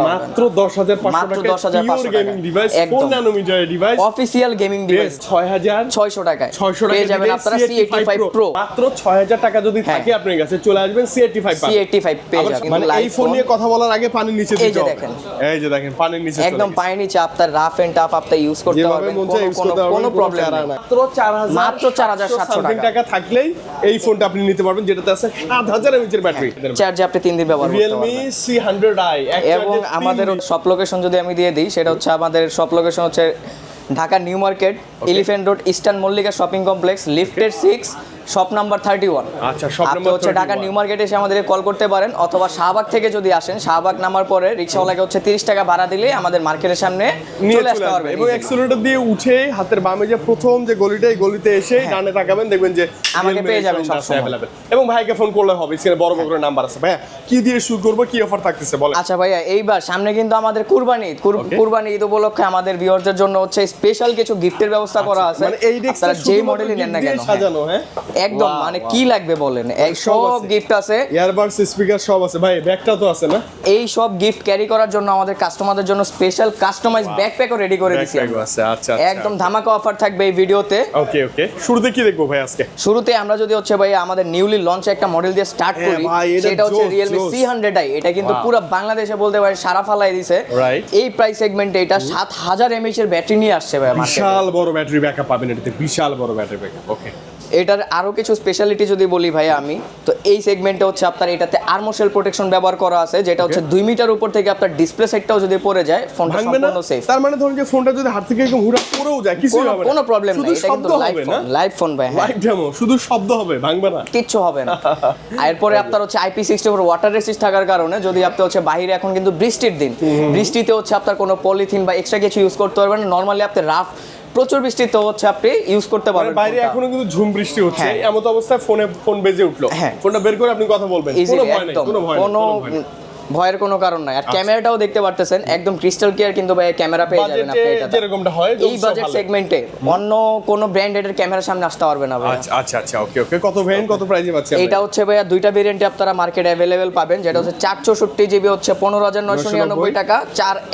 মাত্র 10,500 টাকা gaming device 4 nanometer device official gaming device 6,600 টাকায় 600 টাকা পেয়ে যাবেন আপনারা C85 Pro মাত্র 6,000 টাকা যদি থাকে আপনার কাছে চলে আসবেন C85 পেয়ে যাবেন। মানে এই ফোন নিয়ে কথা বলার আগে পানির নিচে এই যে দিতে দেখেন, এই যে দেখেন পানির নিচে একদম পানির নিচে আপনার রাফ এন্ড টাফ আপনার ইউজ করতে পারবেন, কোনো প্রবলেম নাই। মাত্র 4,700 টাকা থাকলেই এই ফোনটা আপনি নিতে পারবেন, যেটাতে আছে 7,000 mAh এর ব্যাটারি। চার্জে আপনি 3 দিন ব্যবহার করতে Realme পারবেন। C100i এবং আমাদের শপ লোকেশন যদি আমি দিয়ে দিই, সেটা হচ্ছে আমাদের শপ লোকেশন হচ্ছে Dhaka new market, elephant road, eastern Mallika shopping complex, lifted 6, shop number 31। আচ্ছা, শপ আপনি নাম্বার হচ্ছে ঢাকা নিউ মার্কেটে এসে আমাদেরকে কল করতে পারেন, অথবা শাহবাগ থেকে যদি আসেন, শাহবাগ নামার পরে রিকশাওয়ালাকে হচ্ছে 30 টাকা ভাড়া দিলে আমাদের মার্কেটের সামনে চলে আসতে পারবেন। এবং অ্যাক্সেলারেটর দিয়ে উঠে হাতের বামে যে প্রথম যে গলিটা, এই গলিতে এসে ডানে তাকাবেন, দেখবেন যে আমাকে পেয়ে যাবেন সব সময় अवेलेबल। এবং ভাইকে ফোন করলে হবে, স্ক্রিনে বড় বড় নাম্বার আছে। ভাইয়া কি দিয়ে শুরু করব, কি অফার থাকতেছে বলেন? আচ্ছা ভাইয়া, এইবার সামনে কিন্তু আমাদের কুরবানি ঈদ, কুরবানি ঈদ উপলক্ষে আমাদের ভিউয়ারদের জন্য হচ্ছে স্পেশাল কিছু গিফটের ব্যবস্থা করা আছে। মানে এই ডেস্কটা আপনারা যেই মডেলই নেন না কেন সাজানো, হ্যাঁ একদম, মানে কি লাগবে বলেন, এই সব গিফট আছে, ইয়ারবাডস, স্পিকার সব আছে। ভাই ব্যাগটা তো আছে না? এই সব গিফট ক্যারি করার জন্য আমাদের কাস্টমারদের জন্য স্পেশাল কাস্টমাইজ ব্যাকপ্যাকও রেডি করে দিয়েছি। আচ্ছা, একদম ধামাকা অফার থাকবে এই ভিডিওতে। ওকে ওকে, শুরুতে কি দেখবো ভাই আজকে? শুরুতে আমরা যদি হচ্ছে ভাই আমাদের নিউলি লঞ্চ একটা মডেল দিয়ে স্টার্ট করি, সেটা হচ্ছে Realme C100i। এটা কিন্তু পুরো বাংলাদেশে বলতে পারে সারা ফালাই দিছে। এই প্রাইস সেগমেন্টে এটা 7,000 mAh এর ব্যাটারি নিয়ে আসছে ভাই মার্কেটে। বিশাল বড় ব্যাটারি ব্যাকআপ পাবেন এটাতে, বিশাল বড় ব্যাটারি ব্যাকআপ। ওকে, এটার আরো কিছু স্পেশালিটি যদি বলি ভাই আমি, তো এই সেগমেন্টে হচ্ছে আপনার এটাতে আর্মশেল প্রোটেকশন ব্যবহার করা আছে, যেটা হচ্ছে 2 মিটার উপর থেকে আপনার ডিসপ্লে সেটটাও যদি পড়ে যায়, ফোনটা সম্পূর্ণ সেফ। তার মানে ধরুন যে ফোনটা যদি হাত থেকে একদম হুড়া পড়েও যায়, কিছু হবে না, কোনো প্রবলেম নাই। এটা কিন্তু লাইভ ফোন ভাই, লাইভ ডেমো, শুধু শব্দ হবে, ভাঙবে না, কিচ্ছু হবে না। এরপরে আপনার হচ্ছে IP64 ওয়াটার রেসিস্ট থাকার কারণে যদি আপনি হচ্ছে বাইরে, এখন কিন্তু বৃষ্টির দিন, বৃষ্টিতে হচ্ছে আপনার কোনো পলিথিন বা এক্সট্রা কিছু ইউজ করতে পারবেন না। নরমালি আপনি রাফ প্রচুর বৃষ্টিতে হচ্ছে আপনি ইউজ করতে পারবেন। বাইরে এখনো কিন্তু ঝুম বৃষ্টি হচ্ছে, এমন অবস্থায় ফোন বেজে উঠলো, ফোনটা বের করে আপনি কথা বলবেন, কোনো ভয় নেই, কোনো ভয়ের কোনো কারণ নাই। আর ক্যামেরাটাও দেখতে পারতেছেন, একদম ক্রিস্টাল ক্লিয়ার কিন্তু ভাই ক্যামেরা পেয়ে যাবেন আপনি। এটা যেরকমটা হয় এই বাজেট সেগমেন্টে অন্য কোন ব্র্যান্ডের ক্যামেরার সামনে আসতে পারবে না ভাই। আচ্ছা, ওকে ওকে। কত ভেরিয়েন্ট, কত প্রাইসে পাচ্ছেন? এটা হচ্ছে ভাইয়া দুইটা ভেরিয়েন্টে আপনারা মার্কেটে अवेलेबल পাবেন, যেটা হচ্ছে 464 জিবি হচ্ছে 15,999 টাকা,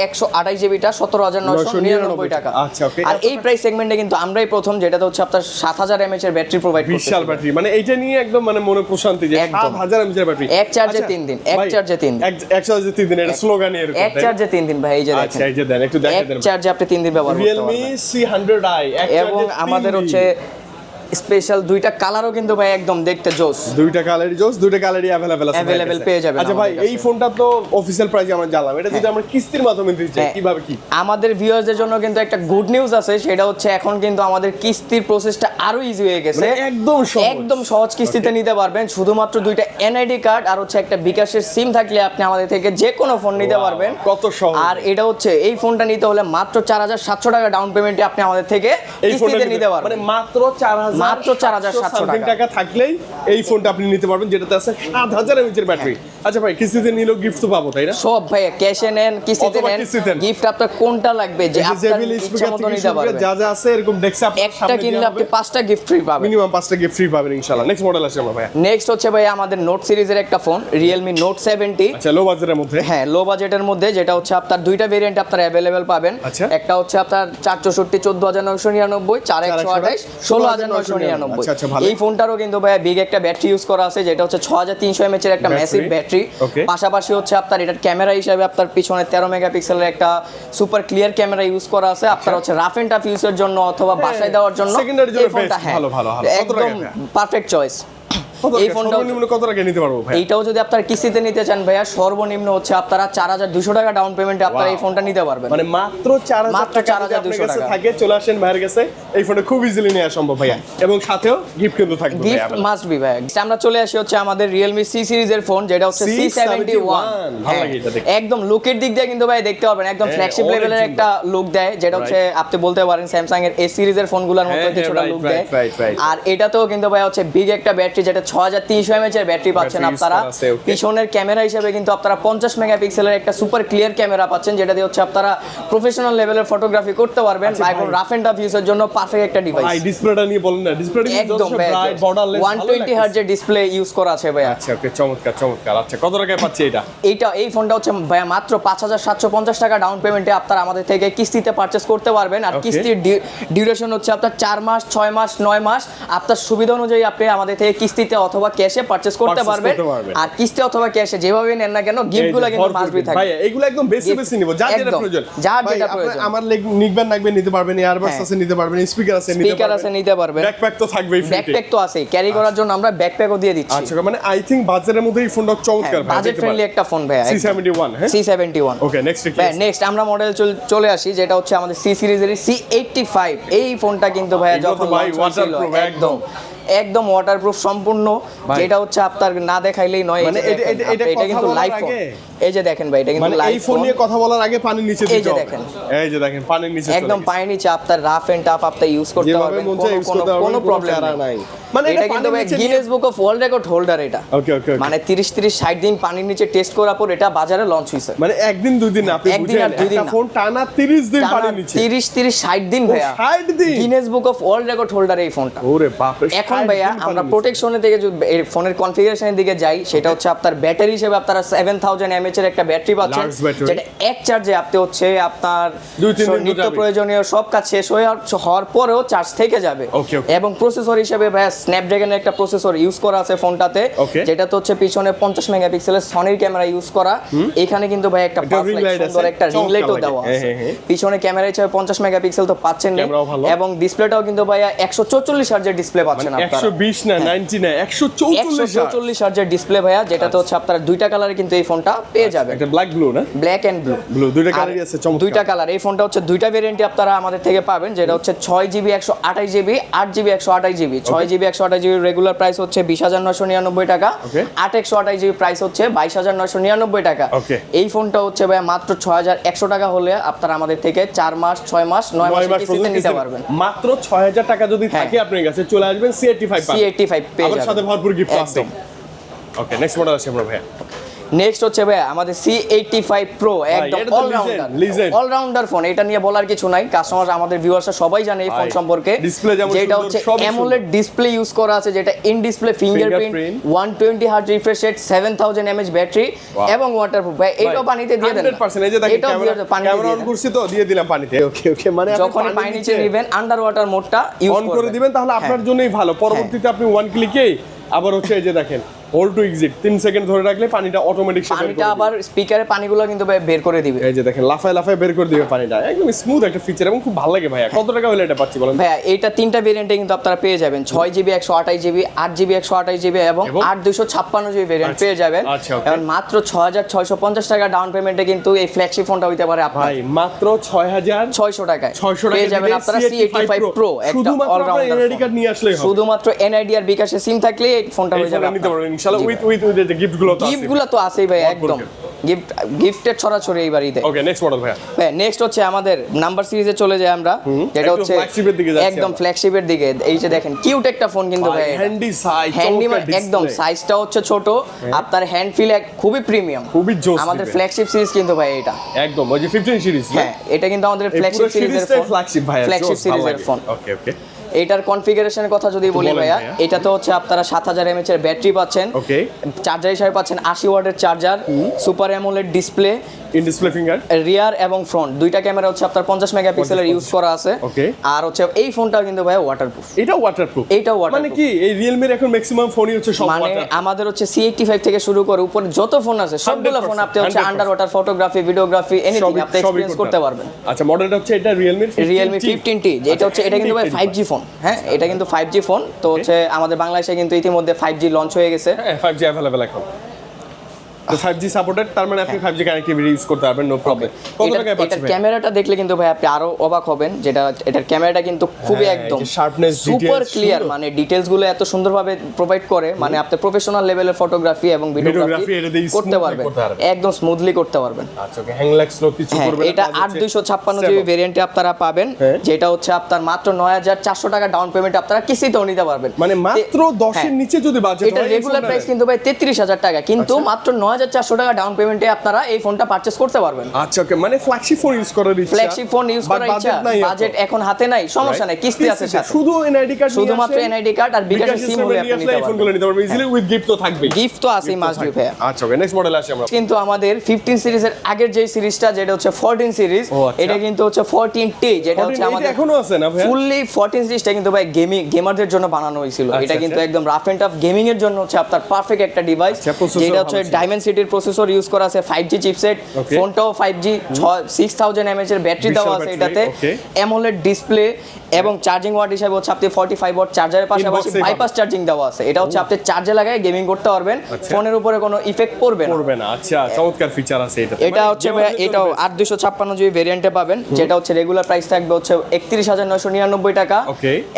128 জিবিটা 17,999 টাকা। আচ্ছা, ওকে। আর এই প্রাইস সেগমেন্টে কিন্তু আমরাই প্রথম, যেটাতে হচ্ছে আপনার 7,000 mAh এর ব্যাটারি প্রোভাইড করছি। বিশাল ব্যাটারি, মানে এইটা নিয়ে একদম মানে মনে প্রশান্তি যে 7,000 mAh এর ব্যাটারি, এক চার্জে 3 দিন, এক চার্জে 3 দিন, এক চার্জে 3 দিন, এটা স্লোগানই এরকম। এক চার্জে 3 দিন ভাই, এই যে দেখেন। আচ্ছা, এই যে দেন, একটু দেখেন দেন। এক চার্জে আপনি 3 দিন ব্যবহার করতে পারবেন। Realme C100i এবং আমাদের হচ্ছে স্পেশাল দুইটা কালারও কিন্তু ভাই একদম দেখতে জোস, দুইটা কালারই জোস, দুইটা কালারই अवेलेबल আছে, अवेलेबल পেয়ে যাবেন। আচ্ছা ভাই, এই ফোনটা তো অফিশিয়াল প্রাইস আমরা জানলাম, এটা যদি আমরা কিস্তির মাধ্যমে দিতে চাই কিভাবে কি? আমাদের ভিউয়ারদের জন্য কিন্তু একটা গুড নিউজ আছে, সেটা হচ্ছে এখন কিন্তু আমাদের কিস্তির প্রসেসটা আরো ইজি হয়ে গেছে, একদম সহজ কিস্তিতে নিতে পারবেন। শুধুমাত্র দুইটা এনআইডি কার্ড আর হচ্ছে একটা বিকাশের সিম থাকলে আপনি আমাদের থেকে যে কোনো ফোন নিতে পারবেন। কত সহজ! আর এটা হচ্ছে এই ফোনটা নিতে হলে মাত্র 4,700 টাকা ডাউন পেমেন্টে আপনি আমাদের থেকে কিস্তিতে নিতে পারবেন। মানে মাত্র 4,700 টাকা থাকলেই এই ফোনটা আপনি নিতে পারবেন, যেটাতে আছে 7,000 mAh এর ব্যাটারি। আচ্ছা ভাই, কিস্তিতে নিলেও গিফট তো পাবো, তাই না? সব ভাই, ক্যাশে নেন, কিস্তিতে নেন, গিফট আপনার কোনটা লাগবে যে আপনার ইচ্ছা মতো নিতে পারবেন। যা যা আছে এরকম ডেস্কটপ একটা কিনলে আপনি 5টা গিফট ফ্রি পাবেন, মিনিমাম 5টা গিফট ফ্রি পাবেন ইনশাআল্লাহ। নেক্সট মডেল আছে আমরা ভাই। নেক্সট হচ্ছে ভাই আমাদের নোট সিরিজের একটা ফোন, Realme Note 70। আচ্ছা, লো বাজেটের মধ্যে, হ্যাঁ লো বাজেটের মধ্যে, যেটা হচ্ছে আপনার দুইটা ভেরিয়েন্ট আপনারা अवेलेबल পাবেন। একটা হচ্ছে আপনার 464 14,999, 4128 16,999। এই ফোনটারও কিন্তু ভাই বিগ একটা ব্যাটারি ইউজ করা আছে, যেটা হচ্ছে 6,300 mAh এর একটা ম্যাসিভ ব্যাটারি। পাশাপাশি হচ্ছে আপনার এটার ক্যামেরা হিসেবে আপনার পিছনে 13 মেগাপিক্সেলের একটা সুপার ক্লিয়ার ক্যামেরা ইউজ করা আছে। আপনার হচ্ছে রাফ এন্ড টাফ ইউজের জন্য অথবা বাসায় দেওয়ার জন্য এই ফোনটা একদম পারফেক্ট চয়েস। এই ফোনটা সর্বনিম্ন কত টাকা নিতে পারবো ভাই? এইটাও যদি আপনারা কিস্তিতে নিতে চান ভাইয়া, সর্বনিম্ন হচ্ছে আপনারা 4,200 টাকা ডাউন পেমেন্টে আপনারা এই ফোনটা নিতে পারবেন। মানে মাত্র 4,200 টাকা থাকে, চলে আসেন ভাইয়ের কাছে, এই ফোনটা খুব ইজিলি নেওয়া সম্ভব ভাইয়া, এবং সাথেও গিফট কিন্তু থাকবে, গিফট মাস্ট বি ভাই। আমরা চলে আসি হচ্ছে আমাদের Realme C সিরিজের ফোন, যেটা হচ্ছে C71। ভালো লাগে এটা দেখতে, একদম লুকের দিক দিয়ে কিন্তু ভাই দেখতে পাবেন একদম ফ্ল্যাগশিপ লেভেলের একটা লুক দেয়, যেটা হচ্ছে আপনি বলতে পারেন স্যামসাং এর A সিরিজের ফোনগুলোর মতো কিছুটা লুক দেয়। আর এটাতেও কিন্তু ভাই হচ্ছে বিগ একটা ব্যাটারি, যেটা 6300 mAh এর ব্যাটারি পাচ্ছেন আপনারা। পিছনের ক্যামেরা হিসেবে কিন্তু আপনারা 50 মেগাপিক্সেলের একটা সুপার ক্লিয়ার ক্যামেরা পাচ্ছেন, যেটা দিয়ে হচ্ছে আপনারা প্রফেশনাল লেভেলের ফটোগ্রাফি করতে পারবেন বা এখন রাফ এন্ড টাফ ইউজের জন্য পারফেক্ট একটা ডিভাইস। ভাই ডিসপ্লেটা নিয়ে বলেন না, ডিসপ্লেটা একদম ব্রাইট বর্ডারলেস 120 হার্জ এর ডিসপ্লে ইউজ করা আছে ভাই। আচ্ছা ওকে, চমৎকার চমৎকার। আচ্ছা কত টাকায় পাচ্ছি এটা? এই ফোনটা হচ্ছে ভাইয়া মাত্র 5750 টাকা ডাউন পেমেন্টে আপনারা আমাদের থেকে কিস্তিতে পারচেজ করতে পারবেন। আর কিস্তির ডিউরেশন হচ্ছে আপনার 4 মাস, 6 মাস, 9 মাস। আপনার সুবিধা অনুযায়ী আপনি আমাদের থেকে কিস্তিতে অথবা ক্যাশে পারচেজ করতে পারবেন। আর কিস্তি অথবা ক্যাশে যেভাবে নেন না কেন গিফটগুলো কিন্তু মাস্ট বি থাকবে। ভাই এগুলো একদম বেশি বেশি নিব, যার যেটা প্রয়োজন। যার যেটা প্রয়োজন। আমার নিকবেন নাকবেন নিতে পারবেন, ইয়ারবাডস আছে নিতে পারবেন, স্পিকার আছে নিতে পারবেন। ব্যাকপ্যাক তো থাকবেই, ব্যাকপ্যাক তো আছে, ক্যারি করার জন্য আমরা ব্যাকপ্যাকও দিয়ে দিচ্ছি। আচ্ছা মানে আই থিং বাজেটের মধ্যে এই ফোনটা চমৎকার, বাজেট ফ্রেন্ডলি একটা ফোন ভাই। C71 হ্যাঁ, C71। ওকে নেক্সট কি? নেক্সট আমরা মডেল চলে আসি, যেটা হচ্ছে আমাদের সি সিরিজের C85। এই ফোনটা কিন্তু ভাই যখন একদম ওয়াটারপ্রুফ সম্পূর্ণ, যেটা হচ্ছে আপনার না দেখাইলেই নয়। মানে এটা কিন্তু লাইভ ফোন। এই যে দেখেন ভাই, এটা কিন্তু লাইভ এই ফোন নিয়ে কথা বলার আগে পানির নিচে দিতে হবে। এই যে দেখেন পানির নিচে একদম পানির নিচে আপনার রাফ এন্ড টাফ আপনি ইউজ করতে পারবেন, কোনো প্রবলেম নাই। মানে এটা কিন্তু ভাই Guinness book of world record holder এটা। ওকে মানে 30-60 দিন পানির নিচে টেস্ট করার পর এটা বাজারে লঞ্চ হইছে। মানে একদিন দুই দিন আপনি বুঝেন, একটা ফোন টানা 30 দিন পানির নিচে, 30-60 দিন ভাইয়া, 60 দিন Guinness book of world record holder এই ফোনটা। ওরে বাপ রে। এখন ভাইয়া আমরা প্রোটেকশনের দিকে যদি এই ফোনের কনফিগারেশনের দিকে যাই, সেটা হচ্ছে আপনার ব্যাটারি হিসেবে আপনারা 7000 mAh এর একটা ব্যাটারি পাচ্ছেন, যেটা এক চার্জে আপনি হচ্ছে আপনার নিত্য প্রয়োজনীয় সব কাজ শেষ হওয়ার পরেও চার্জ থেকে যাবে। এবং প্রসেসর হিসেবে ভাইয়া স্ন্যাপড্রাগনের একটা প্রসেসর ইউজ করা আছে ফোনটাতে, যেটা তো হচ্ছে পিছনে 50 মেগাপিক্সেলের সনির ক্যামেরা ইউজ করা। এখানে কিন্তু ভাই একটা সুন্দর একটা রিং লাইটও দেওয়া আছে। পিছনে ক্যামেরা হিসেবে 50 মেগাপিক্সেল তো পাচ্ছেন, এবং ডিসপ্লেটাও কিন্তু ভাইয়া 144 হার্জের ডিসপ্লে পাচ্ছেন আপনারা। 120 না 90 না 144 হার্জের ডিসপ্লে ভাইয়া, যেটাতে হচ্ছে আপনারা দুইটা কালারে কিন্তু এই ফোনটা পেয়ে যাবেন। একটা ব্ল্যাক ব্লু না, ব্ল্যাক এন্ড ব্লু দুইটা কালারই আছে, চমৎকার দুইটা কালার। এই ফোনটা হচ্ছে দুইটা ভেরিয়েন্টে আপনারা আমাদের থেকে পাবেন, যেটা হচ্ছে 6GB 128GB, 8GB 128GB। 6GB 128GB regular price হচ্ছে 20999 টাকা, 8 128GB প্রাইস হচ্ছে 22999 টাকা। এই ফোনটা হচ্ছে ভাই মাত্র 6100 টাকা হলে আপনারা আমাদের থেকে 4 মাস, 6 মাস, 9 মাস কিস্তিতে নিতে পারবেন। মাত্র 6000 টাকা যদি থাকে আপনার কাছে, চলে আসবেন C85 পেয়ে যাবেন, সাথে ভরপুর গিফট আছে। ওকে নেক্সট মডেল আছে আমরা ভাইয়া। নেক্সট হচ্ছে ভাই আমাদের C85 Pro, একদম অলরাউন্ডার ফোন। এটা নিয়ে বলার কিছু নাই, কাস্টমার আমাদের ভিউয়ার্সরা সবাই জানে এই ফোন সম্পর্কে। যেটা হচ্ছে অ্যামোলেড ডিসপ্লে ইউজ করা আছে, যেটা in display fingerprint, 120 hertz refresh rate, 7000 mAh battery এবং ওয়াটারপ্রুফ। ভাই এটাও পানিতে দিয়ে দেন, 100%। এই যে দেখেন ক্যামেরা অন করছি তো দিয়ে দিলাম পানিতে। ওকে মানে যখন পানি নিচে নেবেন আন্ডার ওয়াটার মোডটা ইউজ করে দিবেন, তাহলে আপনার জন্যই ভালো। পরবর্তীতে আপনি ওয়ান ক্লিকেই আবার হচ্ছে এই যে দেখেন হোল্ড টু এক্সিট 3 সেকেন্ড ধরে রাখলে পানিটা অটোমেটিক পানিটা আবার স্পিকারে পানিগুলো কিন্তু বের করে দিবে। এই যে দেখেন লাফায় লাফায় বের করে দিবে পানিটা, একদম স্মুথ একটা ফিচার এবং খুব ভালো লাগে ভাইয়া। কত টাকা হলে এটা পাচ্ছি বলেন? ভাইয়া এইটা তিনটা ভেরিয়েন্টে কিন্তু আপনারা পেয়ে যাবেন, 6GB 128GB, 8GB 128GB এবং 8256GB ভেরিয়েন্ট পেয়ে যাবেন। এখন মাত্র 6650 টাকা ডাউন পেমেন্টে কিন্তু এই ফ্ল্যাগশিপ ফোনটা হইতে পারে আপনার। ভাই মাত্র 6600 টাকায় পেয়ে যাবেন আপনারা C85 Pro, একটা অলরাউন্ডার। এনআইডি কার্ড নিয়ে আসলেই হবে, শুধুমাত্র এনআইডি আর বিকাশে সিম থাকলে এই ফোনটা হয়ে যাবে নিতে পারবেন ইনশাআল্লাহ। উইথ যে গিফটগুলো তো আছেই ভাই, একদম গিফটের ছড়াছড়ি এই বাড়িতে। ওকে নেক্সট মডেল ভাইয়া। ভাই নেক্সট হচ্ছে আমাদের নাম্বার সিরিজে চলে যাই আমরা, যেটা হচ্ছে একদম ফ্ল্যাগশিপের দিকে। এই যে দেখেন কিউট একটা ফোন কিন্তু ভাই, হ্যান্ডি সাইজ, হ্যান্ডি একদম সাইজটা হচ্ছে ছোট, আপনার হ্যান্ড ফিল খুবই প্রিমিয়াম, খুবই জোস। আমাদের ফ্ল্যাগশিপ সিরিজ কিন্তু ভাই এটা একদম ওই যে 15 সিরিজ। হ্যাঁ এটা কিন্তু আমাদের ফ্ল্যাগশিপ সিরিজের ফোন, ফ্ল্যাগশিপ সিরিজের ফোন। ওকে ওকে এটার কনফিগারেশনের কথা যদি বলি ভাইয়া, এটা তো হচ্ছে আপনারা 7000 mAh এর ব্যাটারি পাচ্ছেন, চার্জার হিসেবে পাচ্ছেন 80 ওয়াটের charger, super AMOLED display, in display finger, rear এবং ফ্রন্ট দুইটা ক্যামেরা হচ্ছে আপনার 50 মেগাপিক্সেলের ইউজ করা আছে। আর হচ্ছে এই ফোনটাও কিন্তু ভাই ওয়াটারপ্রুফ। এটা ওয়াটারপ্রুফ, মানে কি এই Realme এর এখন ম্যাক্সিমাম ফোনই হচ্ছে সব ওয়াটারপ্রুফ। মানে আমাদের হচ্ছে C85 থেকে শুরু করে উপরে যত ফোন আছে সবগুলো ফোন আপনি হচ্ছে under water photography, videography, anything আপনি এক্সপেরিয়েন্স করতে পারবেন। আচ্ছা মডেলটা হচ্ছে এটা Realme 15T, যেটা হচ্ছে এটা কিন্তু ভাই 5G ফোন। হ্যাঁ এটা কিন্তু 5G ফোন, তো হচ্ছে আমাদের বাংলাদেশে কিন্তু ইতিমধ্যে 5G লঞ্চ হয়ে গেছে। হ্যাঁ 5G अवेलेबल এখন। তো 5G সাপোর্টেড, তার মানে আপনি 5G কানেক্টিভিটি ইউজ করতে পারবেন, নো প্রবলেম। কত টাকায় পাচ্ছেন? এটার ক্যামেরাটা দেখলে কিন্তু ভাই আপনি আরো অবাক হবেন, যেটা এটার ক্যামেরাটা কিন্তু খুবই একদম শার্পনেস, সুপার ক্লিয়ার, মানে ডিটেইলস গুলো এত সুন্দরভাবে প্রোভাইড করে, মানে আপনি প্রফেশনাল লেভেলের ফটোগ্রাফি এবং ভিডিওগ্রাফি করতে পারবেন, একদম স্মুথলি করতে পারবেন। আচ্ছা ওকে, হ্যাংল্যাক্স লো কিছু করবে না। এটা 8256 জিবি ভেরিয়েন্টে আপনারা পাবেন, যেটা হচ্ছে আপনার মাত্র 9400 টাকা ডাউন পেমেন্ট আপনারা কিস্তিতেও নিতে পারবেন। মানে মাত্র 10 এর নিচে যদি বাজেট হয়, এটা রেগুলার প্রাইস কিন্তু ভাই 33000 টাকা, কিন্তু মাত্র 9400 টাকা ডাউন পেমেন্টে আপনারা এই ফোনটা পারচেজ করতে পারবেন। আচ্ছা ওকে, মানে ফ্ল্যাগশিপ ফোন ইউজ করার ইচ্ছা, ফ্ল্যাগশিপ ফোন ইউজ করার ইচ্ছা, বাজেট এখন হাতে নাই, সমস্যা নাই, কিস্তি আছে সাথে, শুধু এনআইডি কার্ড, শুধুমাত্র এনআইডি কার্ড আর বিকাশ সিম হলে আপনি নিতে পারবেন। ফোনগুলো নিতে পারবেন ইজিলি, উইথ গিফট তো থাকবেই, গিফট তো আছেই মাস্ট বি ভাই। আচ্ছা ওকে, নেক্সট মডেল আসি আমরা। কিন্তু আমাদের 15 সিরিজের আগের যে সিরিজটা, যেটা হচ্ছে 14 সিরিজ, এটা কিন্তু হচ্ছে 14T, যেটা হচ্ছে আমাদের এখনো আছে না ভাই? ফুললি 14 সিরিজটা কিন্তু ভাই গেমারদের জন্য বানানো হয়েছিল। এটা কিন্তু একদম রাফ এন্ড টাফ গেমিং এর জন্য হচ্ছে আপনার পারফেক্ট একটা ডিভাইস, যেটা হচ্ছে ডাইমেনসিটির প্রসেসর ইউজ করা আছে, 5G চিপসেট, ফোনটাও 5G, 6000 mAh এর ব্যাটারি দেওয়া আছে এটাতে, অ্যামোলেড ডিসপ্লে, এবং চার্জিং ওয়াট হিসাবে হচ্ছে আপনি 45 ওয়াট চার্জারের পাশাপাশি বাইপাস চার্জিং দেওয়া আছে। এটা হচ্ছে আপনি চার্জে লাগায় গেমিং করতে পারবেন, ফোনের উপরে কোনো ইফেক্ট পড়বে না। আচ্ছা, চমৎকার ফিচার আছে এটা। এটা হচ্ছে ভাই, এটাও 8256 জিবি ভেরিয়েন্টে পাবেন, যেটা হচ্ছে রেগুলার প্রাইস থাকবে হচ্ছে 31999 টাকা,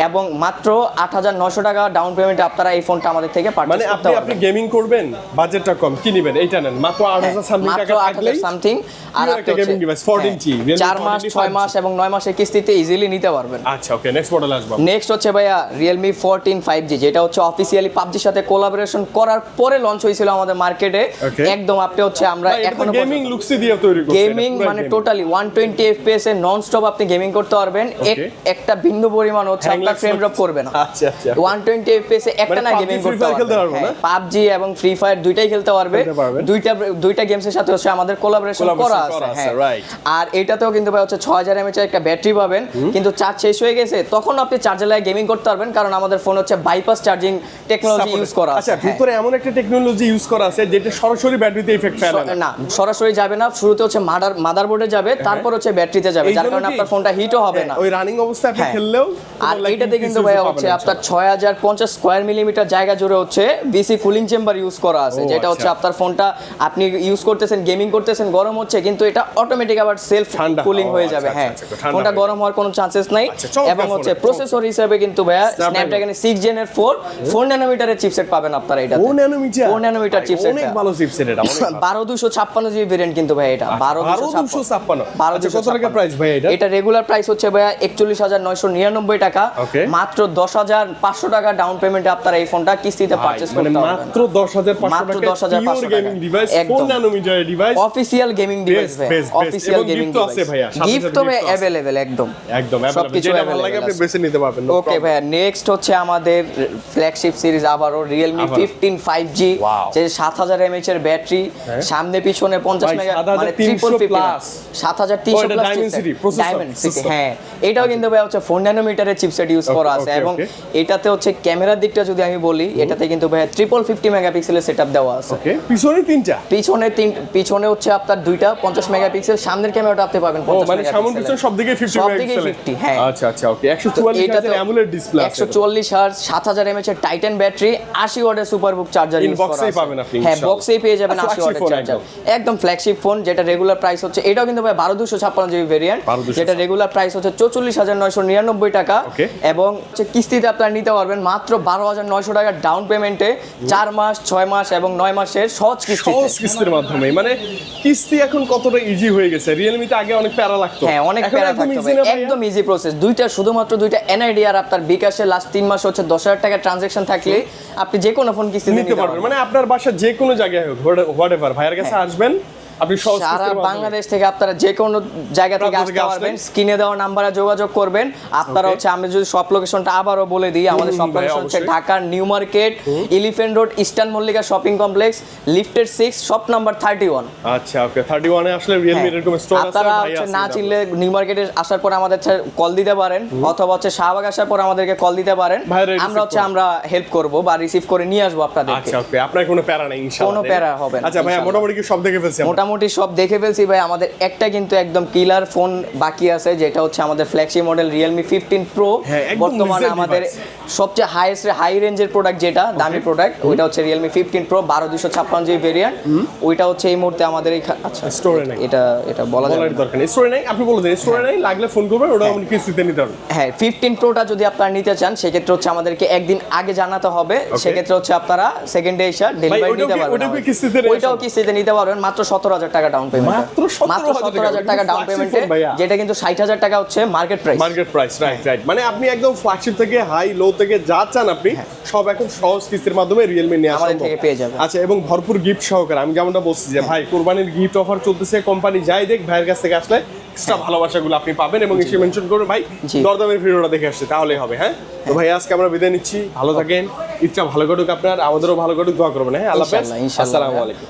এবং মাত্র 8900 টাকা ডাউন পেমেন্টে আপনারা এই ফোনটা আমাদের থেকে পারচেজ করতে পারবেন। মানে আপনি গেমিং করবেন, বাজেটটা কম, কি নেবেন? এইটা নেন, মাত্র 8000 সামথিং টাকা থাকলেই সামথিং, আর একটা গেমিং ডিভাইস 14G 4 মাস 6 মাস এবং 9 মাসের কিস্তিতে ইজিলি নিতে পারবেন। আচ্ছা ওকে, নেক্সট মডেল আসবে। নেক্সট হচ্ছে ভাইয়া Realme 14 5G, যেটা হচ্ছে অফিশিয়ালি PUBG সাথে কোলাবোরেশন করার পরে লঞ্চ হয়েছিল আমাদের মার্কেটে। একদম আপনি হচ্ছে আমরা এখনো গেমিং লুকস দিয়ে তৈরি করছি, গেমিং মানে টোটালি 120 FPS এ নন স্টপ আপনি গেমিং করতে পারবেন, একটা বিন্দু পরিমাণ হচ্ছে আপনার ফ্রেম ড্রপ করবে না। আচ্ছা আচ্ছা, 120 FPS এ একটা না গেমিং করতে পারবেন, PUBG এবং ফ্রি ফায়ার দুইটাই খেলতে পারবে, দুইটা গেমসের সাথে হচ্ছে আমাদের কোলাবোরেশন করা আছে। আর এটাতেও কিন্তু ভাই হচ্ছে 6000 mAh একটা ব্যাটারি পাবেন, কিন্তু চার্জ শেষ হয়ে গেছে তখন আপনি চার্জে লাগিয়ে গেমিং করতে পারবেন, কারণ আমাদের ফোন হচ্ছে বাইপাস চার্জিং টেকনোলজি ইউজ করা আছে। আচ্ছা, ভিতরে এমন একটা টেকনোলজি ইউজ করা আছে যেটা সরাসরি ব্যাটারিতে ইফেক্ট ফেলে না, সরাসরি যাবে না, শুরুতে হচ্ছে মাদারবোর্ডে যাবে, তারপর হচ্ছে ব্যাটারিতে যাবে, যার কারণে আপনার ফোনটা হিটও হবে না ওই রানিং অবস্থায় আপনি খেললেও। আর এইটাতে কিন্তু ভাই হচ্ছে আপনার 6050 স্কয়ার মিলিমিটার জায়গা জুড়ে হচ্ছে বিসি কুলিং চেম্বার ইউজ করা আছে, যেটা হচ্ছে আপনার ফোনটা আপনি ইউজ করতেছেন, গেমিং করতেছেন, গরম হচ্ছে, কিন্তু এটা অটোমেটিক আবার সেলফ কুলিং হয়ে যাবে। হ্যাঁ, ফোনটা গরম হওয়ার কোনো চান্সেস নাই। এবং হচ্ছে প্রসেসর হিসেবে কিন্তু ভাইয়া Snapdragon 6 Gen এর 4 ন্যানোমিটারের চিপসেট পাবেন আপনারা। এটা 4 ন্যানোমিটার চিপসেট, অনেক ভালো চিপসেট এটা, 12256 জিবি ভেরিয়েন্ট কিন্তু ভাই, এটা 12256। কত টাকা প্রাইস ভাই এটা? এটা রেগুলার প্রাইস হচ্ছে ভাইয়া 41999 টাকা, মাত্র 10500 টাকা ডাউন পেমেন্টে আপনারা এই ফোনটা কিস্তিতে পারচেজ করতে পারবেন। মাত্র 10500 টাকা gaming device, 4 nanometer device, official gaming device ভাই, অফিশিয়াল গেমিং ডিভাইস আছে ভাইয়া, গিফট তো ভাই अवेलेबल একদম সবকিছু ভালো লাগে আপনি বেছে নিতে পারবেন। ওকে ভাইয়া, নেক্সট হচ্ছে আমাদের ফ্ল্যাগশিপ সিরিজ আবারও Realme 15 5G, যে 7000 mAh এর ব্যাটারি, সামনে পিছনে 50 মেগা, মানে 350 7300 প্লাস ডায়মন্ড। হ্যাঁ, এটাও কিন্তু ভাই হচ্ছে 4 ন্যানোমিটারের চিপসেট ইউজ করা আছে, এবং এটাতে হচ্ছে ক্যামেরার দিকটা যদি আমি বলি, এটাতে কিন্তু ভাই 350 মেগাপিক্সেলের সেটআপ দেওয়া আছে। ওকে, পিছনে তিনটা, পিছনে হচ্ছে আপনার দুইটা 50 মেগাপিক্সেল, সামনের ক্যামেরাটা আপনি পাবেন 50 মানে সামনে পিছনে সব দিকে 50 মেগাপিক্সেল। হ্যাঁ, আচ্ছা আচ্ছা, ওকে, 144 হার্জ অ্যামোলেড ডিসপ্লে আছে, 144 হার্জ, 7000 mAh এর টাইটান ব্যাটারি, 80 ওয়াটের সুপারবুক চার্জার ইউজ করা আছে। বক্সেই পাবেন আপনি, হ্যাঁ, বক্সেই পেয়ে যাবেন 80 ওয়াটের চার্জার, একদম ফ্ল্যাগশিপ ফোন, যেটা রেগুলার প্রাইস হচ্ছে, এটাও কিন্তু ভাই 12256 জিবি ভেরিয়েন্ট, যেটা রেগুলার প্রাইস হচ্ছে 44999 টাকা, এবং হচ্ছে কিস্তিতে আপনারা নিতে পারবেন মাত্র 12900 টাকা ডাউন পেমেন্টে, 4 মাস 6 মাস এবং 9 মাসের সহজ কিস্তির মাধ্যমে। মানে কিস্তি এখন কতটা ইজি হয়ে গেছে, রিয়েলমি তে আগে অনেক প্যারা লাগতো। হ্যাঁ, অনেক প্যারা থাকতো, একদম ইজি প্রসেস। শুধুমাত্র দুইটা এনআইডি আর আপনার বিকাশে লাস্ট 3 মাস হচ্ছে 10000 টাকা ট্রানজাকশন থাকলে আপনি যে কোনো ফোন কিস্তিতে নিতে পারবেন। মানে আপনার বাসা যে কোনো জায়গায় হোক, হোয়াটএভার, ভাইয়ের কাছে আসবেন, আপনি সারা বাংলাদেশ থেকে আপনারা যে কোনো জায়গা থেকে আসতে পারবেন, স্ক্রিনে দেওয়া নাম্বারে যোগাযোগ করবেন। আপনারা হচ্ছে, আমি যদি সব লোকেশনটা আবারও বলে দিই, আমাদের সব লোকেশন হচ্ছে ঢাকার new market, elephant road, eastern Mallika shopping complex, লিফটের 6, শপ নাম্বার 31। আচ্ছা ওকে, 31 এ আসলে রিয়েলমি এরকম স্টোর আছে। আপনারা হচ্ছে না চিনলে নিউ মার্কেটে আসার পর আমাদের কল দিতে পারেন, অথবা হচ্ছে শাহবাগ আসার পর আমাদেরকে কল দিতে পারেন, আমরা হেল্প করব বা রিসিভ করে নিয়ে আসবো আপনাদের। আচ্ছা ওকে, আপনার কোনো প্যারা নাই ইনশাআল্লাহ, কোনো প্যারা হবে না। আচ্ছা ভাইয়া, মোটামুটি কি সব দেখে ফেলছি? মোটামুটি সব দেখে ফেলছি ভাই, আমাদের একটা কিন্তু একদম কিলার ফোন বাকি আছে, যেটা হচ্ছে আমাদের ফ্ল্যাগশিপ মডেল Realme 15 Pro। হ্যাঁ, একদম বর্তমানে recent আমাদের device। সবচেয়ে হাই রেঞ্জের প্রোডাক্ট, যেটা দামি প্রোডাক্ট, ওইটা হচ্ছে Realme 15 Pro 12256 জিবি ভেরিয়েন্ট। ওইটা হচ্ছে এই মুহূর্তে আমাদের আচ্ছা স্টোরে নাই, এটা বলা যাবে বলার না। দরকার নেই। স্টোরে নাই, আপনি বলে দেন স্টোরে নাই, লাগলে ফোন করবেন, ওটা আপনি কিস্তিতে নিতে পারবেন। হ্যাঁ 15 প্রোটা যদি আপনারা নিতে চান সেক্ষেত্রে হচ্ছে আমাদেরকে একদিন আগে জানাতে হবে, সেক্ষেত্রে হচ্ছে আপনারা সেকেন্ড ডে এসে ডেলিভারি নিতে পারবেন। ওটাও কিস্তিতে নেওয়া ওইটাও কিস্তিতে নিতে পারবেন মাত্র 17000 টাকা ডাউন পেমেন্ট, মাত্র 17000 টাকা ডাউন পেমেন্টে, যেটা কিন্তু 60000 টাকা হচ্ছে market price. Market price, right. মানে আপনি একদম ফ্ল্যাগশিপ থেকে হাই লো থেকে যা চান আপনি সব এখন সহজ কিস্তির মাধ্যমে রিয়েলমি নিয়ে আমাদের থেকে পেয়ে যাবেন। আচ্ছা, এবং ভরপুর গিফট সহকারে। আমি যেমনটা বলছি যে ভাই কোরবানির গিফট অফার চলতেছে, কোম্পানি যাই দেখ ভাইয়ের কাছ থেকে আসলে এক্সট্রা ভালোবাসাগুলো আপনি পাবেন, এবং এসে মেনশন করবেন ভাই দরদামের ভিডিওটা দেখে আসছে, তাহলেই হবে। হ্যাঁ, তো ভাই আজকে আমরা বিদায় নিচ্ছি, ভালো থাকেন, ইচ্ছা ভালো কাটুক আপনার, আমাদেরও ভালো কাটুক, দোয়া করবেন। হ্যাঁ, আল্লাহ হাফেজ, ইনশাআল্লাহ। আসসালামু আলাইকুম।